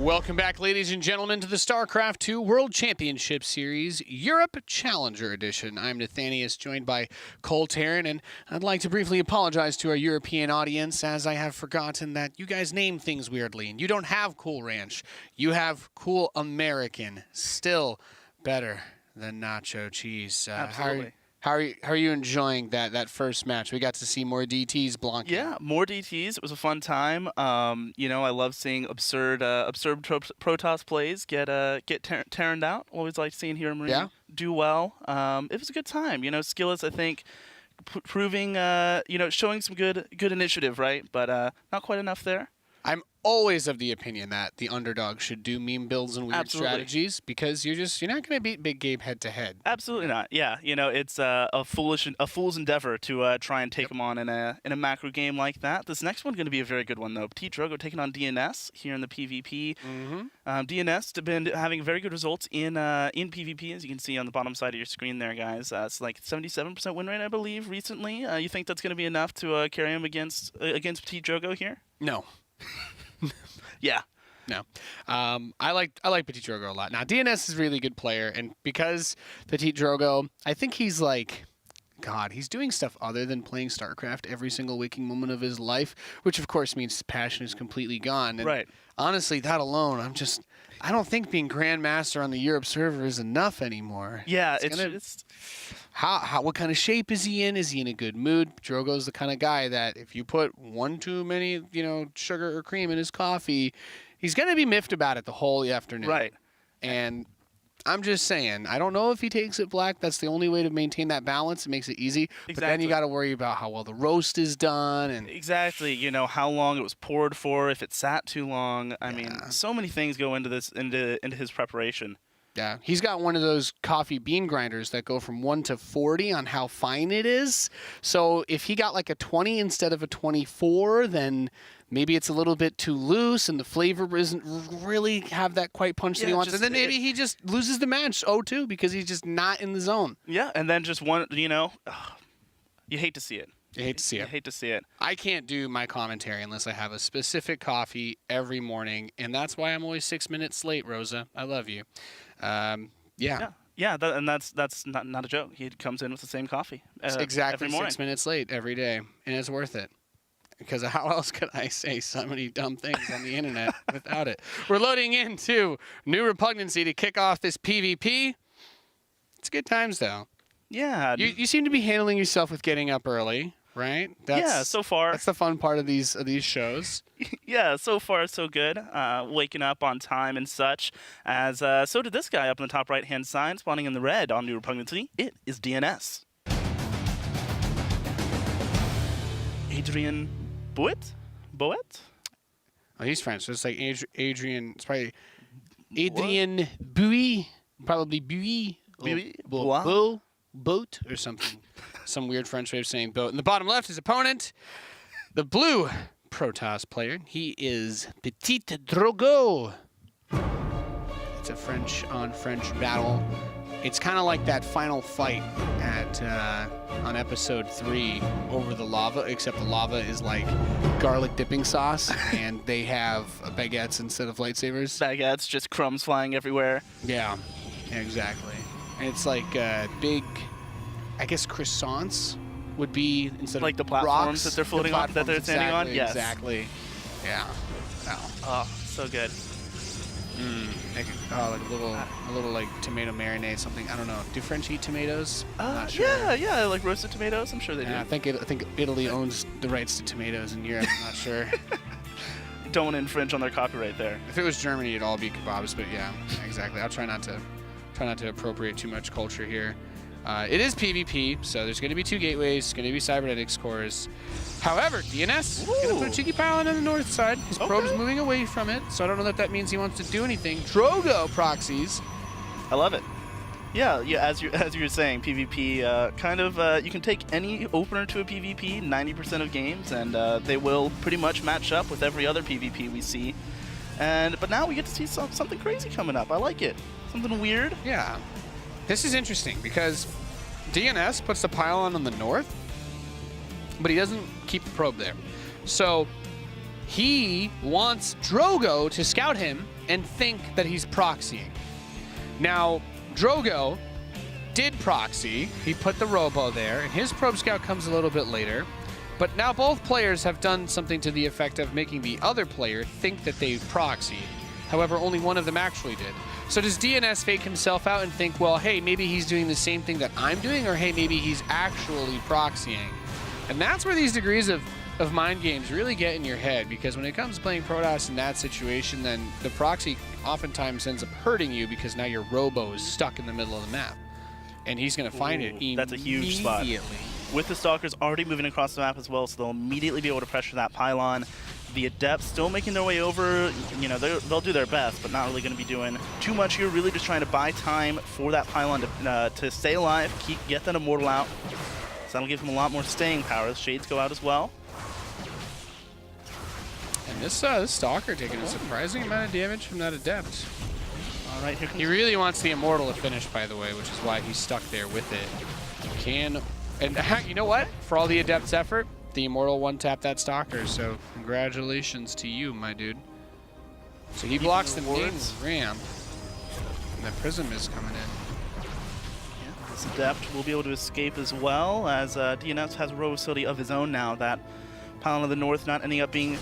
Welcome back, ladies and gentlemen, to the StarCraft 2 World Championship Series Europe Challenger Edition. I'm Nathanius, joined by Cole Taryn, and I'd like to briefly apologize to our European audience, as I have forgotten that you guys name things weirdly, and you don't have Cool Ranch. You have Cool American. Still better than nacho cheese. Absolutely. How are you enjoying that first match? We got to see more DTs blonking. Yeah, more DTs. It was a fun time. You know, I love seeing absurd Protoss plays get turned out. Always like seeing Hero Marine do well. It was a good time. You know, Skillets, I think, proving showing some good initiative, right? But not quite enough there. I'm always of the opinion that the underdog should do meme builds and weird strategies, because you're not going to beat Big Gabe head to head. Absolutely not. Yeah, you know, it's a fool's endeavor to try and take him on in a macro game like that. This next one's going to be a very good one though. Ptitdrogo taking on DnS here in the PvP. DnS have been having very good results in PvP, as you can see on the bottom side of your screen there, guys. It's like 77% win rate, I believe, recently. You think that's going to be enough to carry him against Ptitdrogo here? No. Yeah. No. I like Ptitdrogo a lot. Now, DnS is a really good player, and because Ptitdrogo, I think he's like, God, he's doing stuff other than playing StarCraft every single waking moment of his life, which of course means his passion is completely gone. And right. Honestly, that alone, I don't think being Grandmaster on the Europe server is enough anymore. Yeah, what kind of shape is he in? Is he in a good mood? Drogo's the kind of guy that if you put one too many, sugar or cream in his coffee, he's going to be miffed about it the whole afternoon. Right. And I'm just saying, I don't know if he takes it black. That's the only way to maintain that balance. It makes it easy. Exactly. But then you got to worry about how well the roast is done. And exactly. You know, how long it was poured for, if it sat too long. I mean, so many things go into this, into his preparation. Yeah, he's got one of those coffee bean grinders that go from 1 to 40 on how fine it is. So if he got like a 20 instead of a 24, then maybe it's a little bit too loose and the flavor doesn't really have that quite punch that he wants. And then maybe he just loses the match 0-2 because he's just not in the zone. Yeah, and then just one, you hate to see it. You hate to see it. I hate to see it. I can't do my commentary unless I have a specific coffee every morning, and that's why I'm always 6 minutes late, Rosa. I love you. Yeah, and that's not a joke. He comes in with the same coffee exactly every morning. 6 minutes late every day, and it's worth it. Because how else could I say so many dumb things on the internet without it? We're loading into New Repugnancy to kick off this PvP. It's good times, though. Yeah. You seem to be handling yourself with getting up early, right? So far. That's the fun part of these shows. Yeah, so far so good. Waking up on time and such. As so did this guy up in the top right-hand side, spawning in the red on New Repugnancy. It is DnS. Adrian Boet? Oh, he's French, so it's like Adrian. It's probably Adrian Bouy. Probably Bouy. Boat or something. Some weird French way of saying boat. In the bottom left, his opponent, the blue Protoss player. He is Ptitdrogo. It's a French-on-French battle. It's kind of like that final fight on episode 3 over the lava, except the lava is like garlic dipping sauce, and they have baguettes instead of lightsabers. Baguettes, just crumbs flying everywhere. Yeah, exactly. And it's like big, I guess croissants would be instead like of the platforms that they're floating on, that they're standing on. Yes, exactly. Yeah. Oh, so good. Like a little like tomato marinade, something. I don't know. Do French eat tomatoes? I'm not sure. Yeah, like roasted tomatoes. I'm sure they do. I think Italy owns the rights to tomatoes in Europe. I'm not sure. Don't want to infringe on their copyright there. If it was Germany, it'd all be kebabs. But yeah, exactly. I'll try not to appropriate too much culture here. It is PvP, so there's going to be 2 gateways. It's going to be cybernetics cores. However, DnS going to put a cheeky pylon on the north side. His probe's moving away from it, so I don't know that means he wants to do anything. Drogo proxies. I love it. Yeah. As you were saying, PvP you can take any opener to a PvP 90% of games, and they will pretty much match up with every other PvP we see. But now we get to see something crazy coming up. I like it. Something weird. Yeah. This is interesting because DnS puts the pylon on the north, but he doesn't keep the probe there. So he wants Drogo to scout him and think that he's proxying. Now, Drogo did proxy. He put the robo there, and his probe scout comes a little bit later. But now both players have done something to the effect of making the other player think that they've proxied. However, only one of them actually did. So does DnS fake himself out and think, well, hey, maybe he's doing the same thing that I'm doing, or hey, maybe he's actually proxying? And that's where these degrees of mind games really get in your head, because when it comes to playing Protoss in that situation, then the proxy oftentimes ends up hurting you because now your robo is stuck in the middle of the map. And he's going to find it immediately. That's a huge spot. With the Stalkers already moving across the map as well, so they'll immediately be able to pressure that pylon. The Adepts still making their way over. You know, they'll do their best, but not really going to be doing too much here. Really just trying to buy time for that pylon to stay alive, get that Immortal out. So that'll give him a lot more staying power. The Shades go out as well. And this Stalker taking a surprising amount of damage from that Adept. All right, here comes... He really wants the Immortal to finish, by the way, which is why he's stuck there with it. And you know what? For all the Adept's effort, the Immortal one-tapped that Stalker, so congratulations to you, my dude. So he blocks the main ramp, and the Prism is coming in. Yeah, this Adept will be able to escape as well, as DnS has a row facility of his own now. That Pylon of the North not ending up being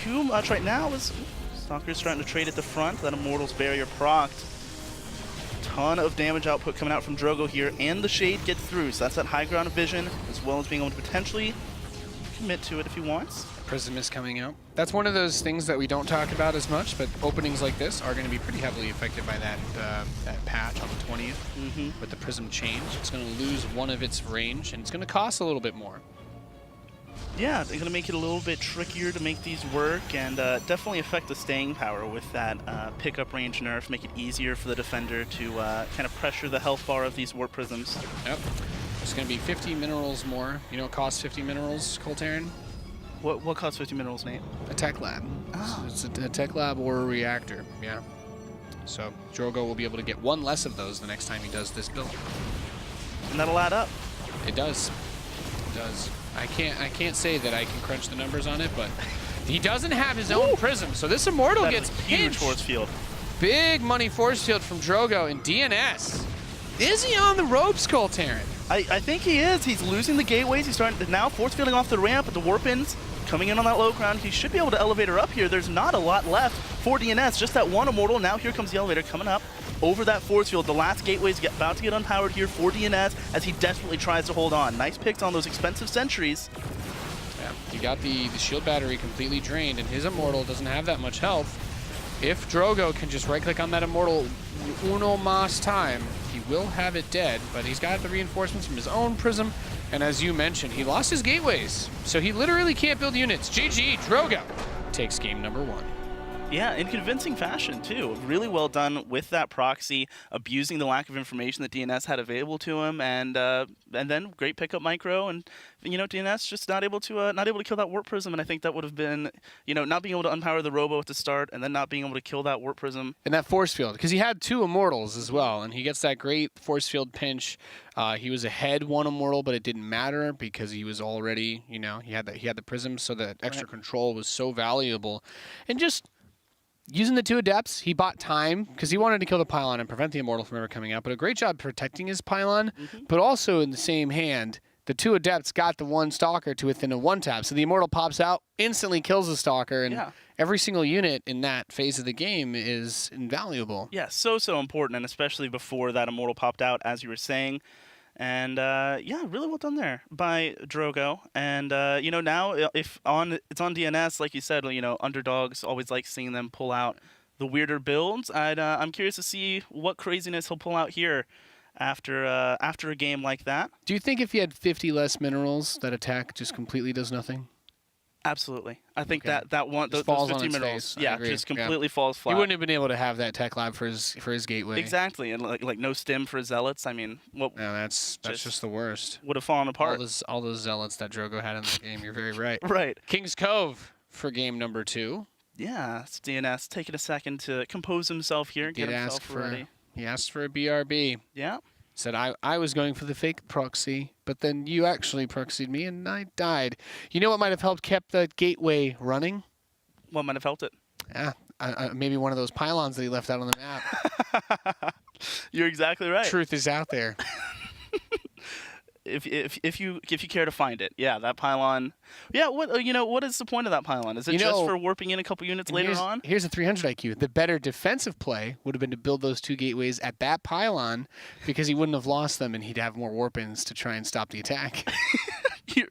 too much right now, as Stalker's starting to trade at the front. That Immortal's barrier procced. Ton of damage output coming out from Drogo here, and the Shade gets through, so that's that high ground of vision, as well as being able to potentially commit to it if he wants. Prism is coming out. That's one of those things that we don't talk about as much, but openings like this are going to be pretty heavily affected by that patch on the 20th. With the Prism change, it's going to lose one of its range, and it's going to cost a little bit more. Yeah, they're going to make it a little bit trickier to make these work, and definitely affect the staying power with that pickup range nerf, make it easier for the defender to kind of pressure the health bar of these Warp Prisms. Yep. It's going to be 50 minerals more. You know what costs 50 minerals, Coltarian? What costs 50 minerals, Nate? A tech lab. Oh. It's a tech lab or a reactor, yeah. So Drogo will be able to get one less of those the next time he does this build. And that'll add up. It does. It does. I can't say that I can crunch the numbers on it, but he doesn't have his own Prism, so this Immortal gets huge force field. Big money force field from Drogo and DnS. Is he on the ropes, Coltarian? I think he is. He's losing the gateways. He's starting to now force fielding off the ramp, but the Warpins coming in on that low ground. He should be able to elevate her up here. There's not a lot left for DnS. Just that one Immortal. Now here comes the elevator coming up over that force field. The last gateway's about to get unpowered here for DnS as he desperately tries to hold on. Nice picks on those expensive sentries. Yeah, he got the shield battery completely drained, and his Immortal doesn't have that much health. If Drogo can just right-click on that Immortal uno mas time, he will have it dead, but he's got the reinforcements from his own Prism, and as you mentioned, he lost his gateways, so he literally can't build units. GG, Drogo takes game number 1. Yeah, in convincing fashion, too. Really well done with that proxy, abusing the lack of information that DnS had available to him, and then great pickup micro, and you know, DnS just not able to kill that Warp Prism, and I think that would have been, you know, not being able to unpower the Robo at the start, and then not being able to kill that Warp Prism. And that force field, because he had 2 Immortals as well, and he gets that great force field pinch. He was ahead 1 Immortal, but it didn't matter because he was already, you know, he had the Prism, so that extra control was so valuable, and just using the 2 Adepts, he bought time because he wanted to kill the Pylon and prevent the Immortal from ever coming out, but a great job protecting his Pylon, but also in the same hand, the 2 Adepts got the 1 Stalker to within a 1-tap, so the Immortal pops out, instantly kills the Stalker, and every single unit in that phase of the game is invaluable. Yeah, so important, and especially before that Immortal popped out, as you were saying. And yeah, really well done there by Drogo. And you know, now it's on DnS, like you said, you know, underdogs always like seeing them pull out the weirder builds. I'm curious to see what craziness he'll pull out here after a game like that. Do you think if he had 50 less minerals, that attack just completely does nothing? Absolutely. I think that one, those falls 50 on its minerals, face. yeah, just completely falls flat. He wouldn't have been able to have that tech lab for his gateway. Exactly, and like no stim for Zealots. I mean, what? No, that's just the worst. Would have fallen apart. All those Zealots that Drogo had in the game. You're very right. Right. King's Cove for game number 2. Yeah, it's DnS taking a second to compose himself here, get himself ready. He asked for a BRB. Yeah. Said I was going for the fake proxy, but then you actually proxied me and I died. You know what might have helped kept the gateway running? What might have helped it? Yeah, maybe one of those pylons that he left out on the map. You're exactly right. Truth is out there. If you care to find it, yeah, that pylon. Yeah, what is the point of that pylon? Is it just for warping in a couple units later on? Here's a 300 IQ. The better defensive play would have been to build those 2 gateways at that pylon, because he wouldn't have lost them and he'd have more warp-ins to try and stop the attack.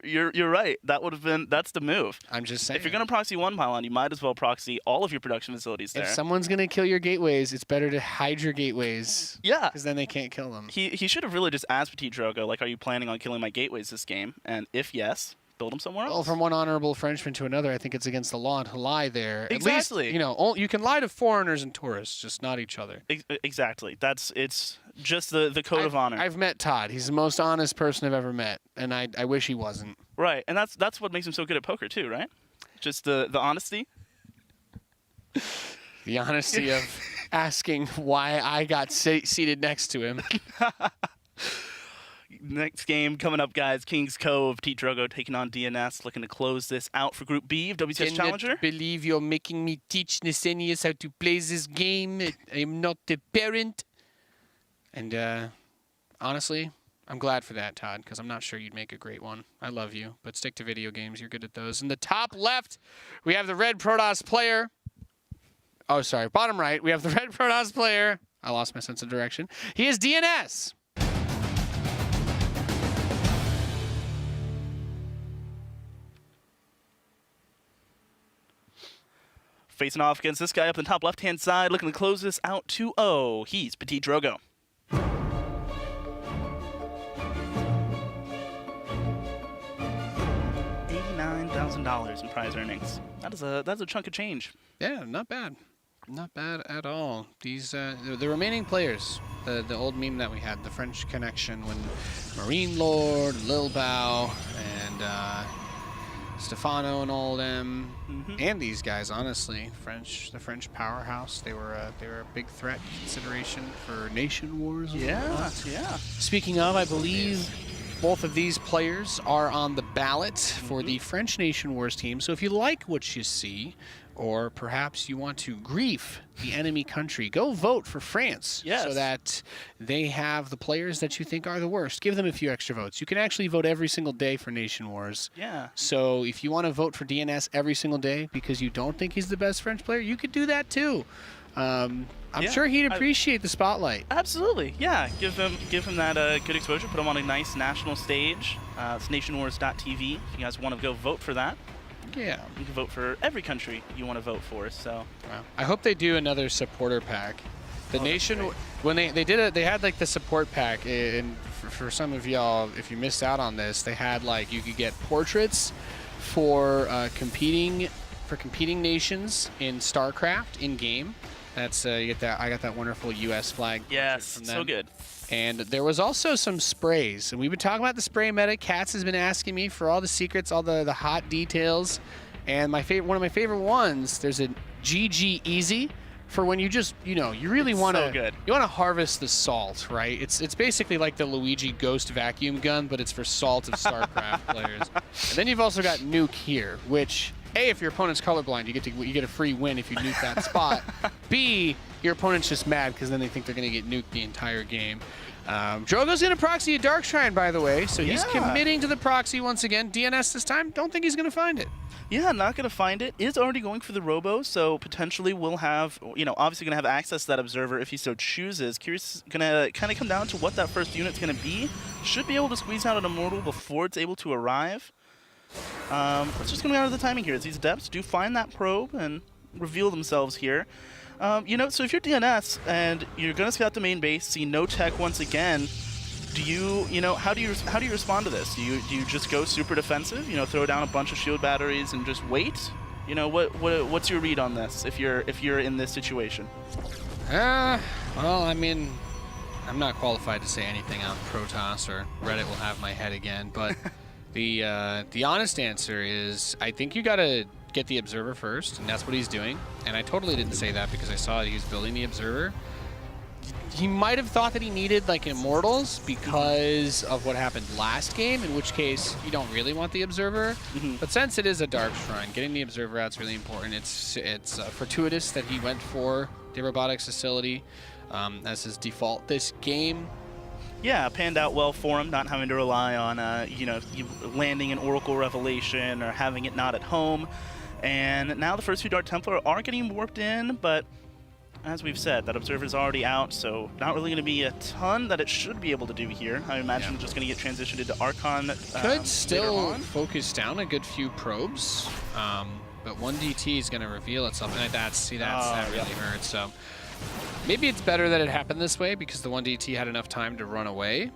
You're right. That's the move. I'm just saying. If you're gonna proxy one pylon, you might as well proxy all of your production facilities there. If someone's gonna kill your gateways, it's better to hide your gateways. Yeah. Because then they can't kill them. He should have really just asked Ptitdrogo, like, are you planning on killing my gateways this game? And if yes, build them somewhere else. Well, from one honorable Frenchman to another, I think it's against the law to lie there. Exactly. At least, you can lie to foreigners and tourists, just not each other. Exactly. It's just the code of honor. I've met Todd. He's the most honest person I've ever met, and I wish he wasn't. Right, and that's what makes him so good at poker too, right? Just the honesty. The honesty of asking why I got seated next to him. Next game coming up, guys. King's Cove, Ptitdrogo taking on DnS, looking to close this out for Group B of WCS Challenger. I believe you're making me teach Nesenius how to play this game. I am not a parent. And honestly, I'm glad for that, Todd, because I'm not sure you'd make a great one. I love you, but stick to video games. You're good at those. In the top left, we have the red Protoss player. Oh, sorry. Bottom right, we have the red Protoss player. I lost my sense of direction. He is DnS. Facing off against this guy up in the top left-hand side, looking to close this out 2-0. He's Ptitdrogo. $89,000 in prize earnings. That's a chunk of change. Yeah, not bad. Not bad at all. These the remaining players, the old meme that we had, the French connection, when Marine Lord, Lil Bao, and Stefano and all them, and these guys, honestly, the French powerhouse, they were a big threat consideration for nation wars. Yeah. Speaking of, I believe both of these players are on the ballot for the French Nation Wars team. So if you like what you see, or perhaps you want to grief the enemy country, go vote for France so that they have the players that you think are the worst. Give them a few extra votes. You can actually vote every single day for Nation Wars. Yeah. So if you want to vote for DnS every single day because you don't think he's the best French player, you could do that too. I'm sure he'd appreciate the spotlight. Absolutely, yeah. Give him that good exposure. Put him on a nice national stage. It's nationwars.tv. If you guys want to go vote for that, yeah, you can vote for every country you want to vote for. So, wow. I hope they do another supporter pack. The nation, when they did it, they had like the support pack, and for some of y'all, if you missed out on this, they had like you could get portraits for competing nations in StarCraft in game. That's you get that. I got that wonderful U.S. flag. Yes, from so good. And there was also some sprays, and we've been talking about the spray meta. Katz has been asking me for all the secrets, all the hot details, and one of my favorite ones. There's a GG Easy for when you just you really want to harvest the salt, right? It's basically like the Luigi Ghost vacuum gun, but it's for salt of StarCraft players. And then you've also got Nuke here, which A, if your opponent's colorblind, you get a free win if you nuke that spot. B, your opponent's just mad because then they think they're going to get nuked the entire game. Drogo's going to proxy a Dark Shrine, by the way, so he's committing to the proxy once again. DnS this time, don't think he's going to find it. Yeah, not going to find it. Is already going for the Robo, so potentially will have, obviously going to have access to that Observer if he so chooses. Curious, going to kind of come down to what that first unit's going to be. Should be able to squeeze out an Immortal before it's able to arrive. It's just coming out of the timing here. As these Adepts do find that probe and reveal themselves here. So if you're DnS and you're going to scout the main base, see no tech once again, how do you respond to this? Do you just go super defensive? Throw down a bunch of shield batteries and just wait? What's your read on this if you're in this situation? Well, I mean, I'm not qualified to say anything on Protoss, or Reddit will have my head again, but the honest answer is I think you gotta get the Observer first, and that's what he's doing. And I totally didn't say that because I saw that he was building the Observer. he might have thought that he needed like Immortals because of what happened last game, in which case you don't really want the Observer. But since it is a Dark Shrine, getting the Observer out is really important. It's fortuitous that he went for the Robotics Facility as his default this game. Yeah, panned out well for him, not having to rely on landing an Oracle Revelation or having it not at home. And now the first few Dark Templar are getting warped in, but as we've said, that Observer's already out, so not really going to be a ton that it should be able to do here. I imagine it's just going to get transitioned into Archon. Could still focus down a good few probes, but one DT is going to reveal itself, and that really hurts. So maybe it's better that it happened this way because the one DT had enough time to run away,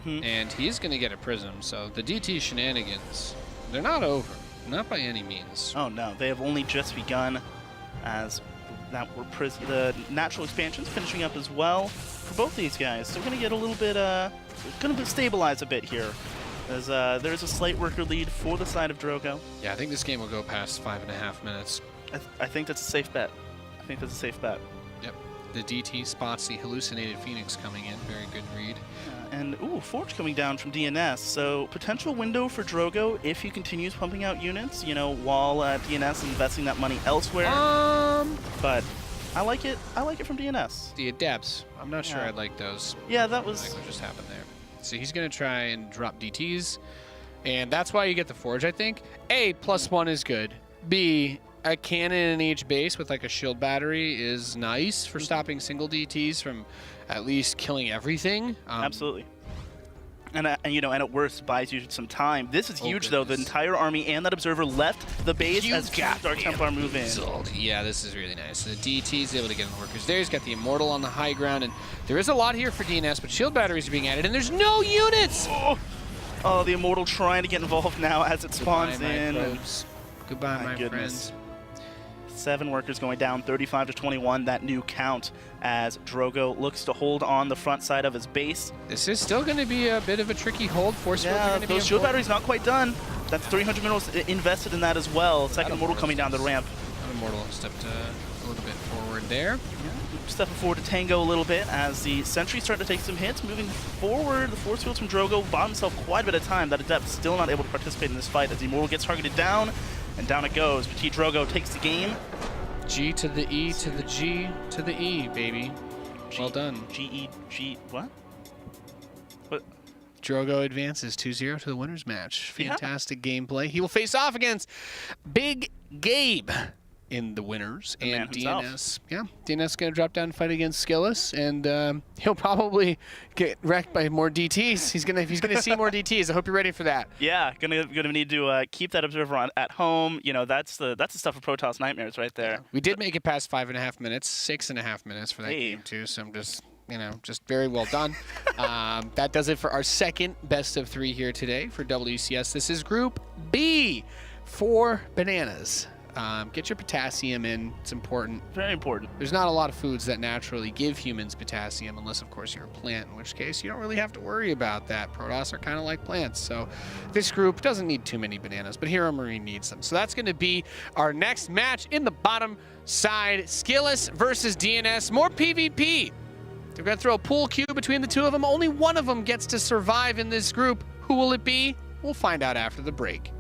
and he's going to get a Prism. So the DT shenanigans, they're not over, not by any means. Oh no, they have only just begun, as the natural expansions finishing up as well for both these guys. So we're going to get a little bit, going to stabilize a bit here. As there's a slight worker lead for the side of Drogo. Yeah, I think this game will go past 5.5 minutes. I think that's a safe bet. Yep. The DT spots the hallucinated Phoenix coming in. Very good read. And, Forge coming down from DnS. So, potential window for Drogo if he continues pumping out units, while DnS investing that money elsewhere. But I like it from DnS. The Adepts. I'm not sure I'd like those. Yeah, that was... like what just happened there. So he's going to try and drop DTs. And that's why you get the Forge, I think. A, +1 is good. B, a cannon in each base with like a shield battery is nice for stopping single DTs from at least killing everything. Absolutely. And at worst buys you some time. This is huge though. The entire army and that Observer left the base as Dark Templar move in. Yeah, this is really nice. So the DT is able to get in the workers there. He's got the Immortal on the high ground, and there is a lot here for DNS, but shield batteries are being added, and there's no units! Oh, the Immortal trying to get involved now as it spawns in. Goodbye, my friends. 7 workers going down, 35 to 21, that new count as Drogo looks to hold on the front side of his base. This is still going to be a bit of a tricky hold. Those shield batteries not quite done. That's 300 minerals invested in that as well. Second Immortal coming down the ramp. Immortal stepped a little bit forward there. Yeah, stepping forward to Tango a little bit as the Sentry's starting to take some hits. Moving forward, the force fields from Drogo bought himself quite a bit of time. That Adept still not able to participate in this fight as the Immortal gets targeted down. And down it goes. Ptitdrogo takes the game. G to the E to the G to the E, baby. Well done. What? Drogo advances 2-0 to the winners match. Fantastic gameplay. He will face off against Big Gabe in the winners. And DNS. Yeah, DNS going to drop down and fight against Skillus, and he'll probably get wrecked by more DTs. He's gonna see more DTs. I hope you're ready for that. Yeah, gonna need to keep that Observer at home. That's the stuff of Protoss nightmares right there. Yeah. We did make it past 5.5 minutes, 6.5 minutes for that game too. So I'm just very well done. That does it for our second best of 3 here today for WCS. This is Group B for bananas. Get your potassium in. It's important. Very important. There's not a lot of foods that naturally give humans potassium, unless, of course, you're a plant, in which case you don't really have to worry about that. Protoss are kind of like plants, so this group doesn't need too many bananas, but Hero Marine needs them. So that's going to be our next match in the bottom side. Skillus versus DNS. More PvP. They're going to throw a pool cue between the two of them. Only one of them gets to survive in this group. Who will it be? We'll find out after the break.